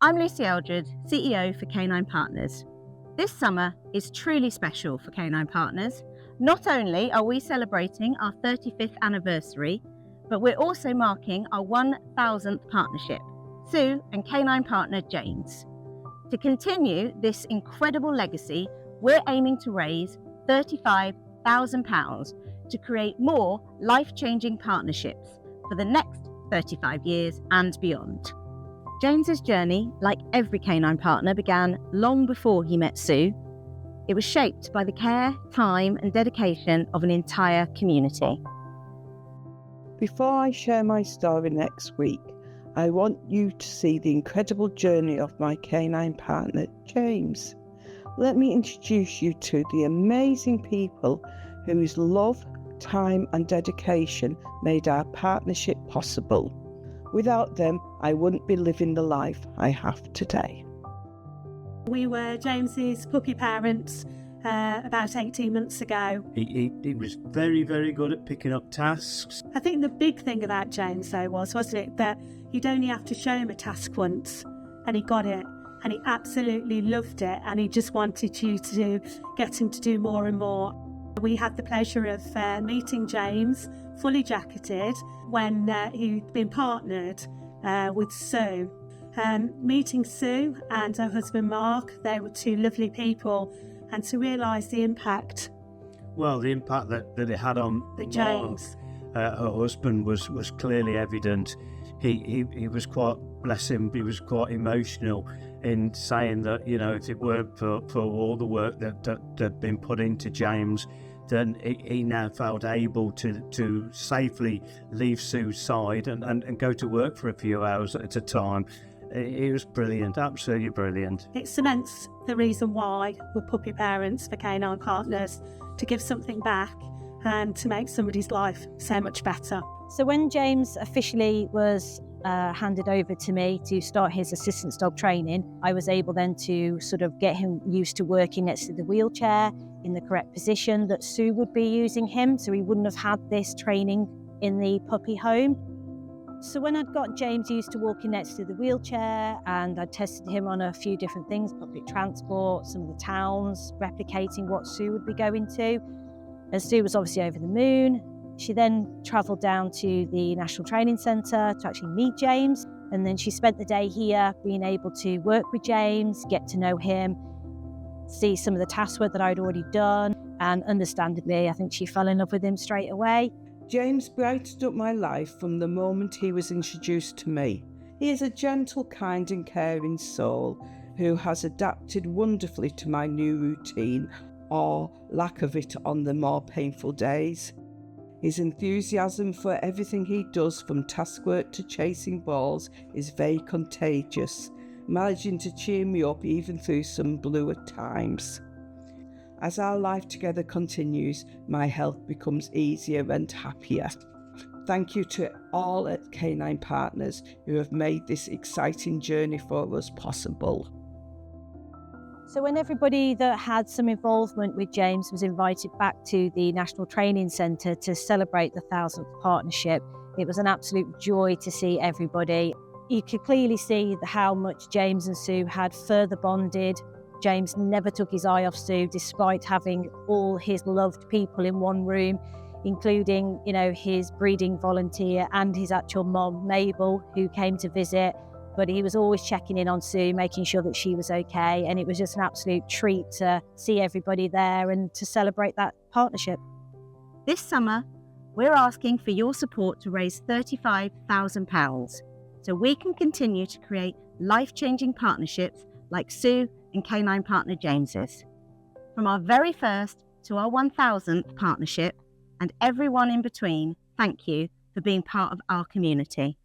I'm Lucy Eldred, CEO for Canine Partners. This summer is truly special for Canine Partners. Not only are we celebrating our 35th anniversary, but we're also marking our 1000th partnership, Sue and Canine partner James. To continue this incredible legacy, we're aiming to raise £35,000 to create more life-changing partnerships for the next 35 years and beyond. James's journey, like every canine partner, began long before he met Sue. It was shaped by the care, time and dedication of an entire community. Before I share my story next week, I want you to see the incredible journey of my canine partner, James. Let me introduce you to the amazing people whose love, time and dedication made our partnership possible. Without them, I wouldn't be living the life I have today. We were James's puppy parents about 18 months ago. He was very, very good at picking up tasks. I think the big thing about James though wasn't it, that you'd only have to show him a task once and he got it and he absolutely loved it and he just wanted you to get him to do more and more. We had the pleasure of meeting James fully jacketed when he'd been partnered with Sue. Meeting Sue and her husband Mark, they were two lovely people, and to realise the impact. Well, the impact that it had on James. Mark, her husband, was clearly evident. He was quite, bless him, he was quite emotional in saying that, you know, if it weren't for all the work that had been put into James, then he now felt able to safely leave Sue's side and go to work for a few hours at a time. It was brilliant, absolutely brilliant. It cements the reason why we're puppy parents for Canine Partners, to give something back and to make somebody's life so much better. So when James officially was handed over to me to start his assistance dog training, I was able then to sort of get him used to working next to the wheelchair in the correct position that Sue would be using him, so he wouldn't have had this training in the puppy home. So when I'd got James used to walking next to the wheelchair and I tested him on a few different things, public transport, some of the towns, replicating what Sue would be going to. And Sue was obviously over the moon. She then travelled down to the National Training Centre to actually meet James. And then she spent the day here being able to work with James, get to know him, see some of the task work that I'd already done. And understandably, I think she fell in love with him straight away. James brightened up my life from the moment he was introduced to me. He is a gentle, kind and caring soul who has adapted wonderfully to my new routine, or lack of it on the more painful days. His enthusiasm for everything he does, from task work to chasing balls, is very contagious, managing to cheer me up even through some blue at times. As our life together continues, my health becomes easier and happier. Thank you to all at Canine Partners who have made this exciting journey for us possible. So when everybody that had some involvement with James was invited back to the National Training Centre to celebrate the 1000th partnership, it was an absolute joy to see everybody. You could clearly see how much James and Sue had further bonded. James never took his eye off Sue, despite having all his loved people in one room, including, you know, his breeding volunteer and his actual mom, Mabel, who came to visit. But he was always checking in on Sue, making sure that she was okay. And it was just an absolute treat to see everybody there and to celebrate that partnership. This summer, we're asking for your support to raise £35,000 so we can continue to create life-changing partnerships like Sue and Canine partner James's. From our very first to our 1000th partnership, and everyone in between, thank you for being part of our community.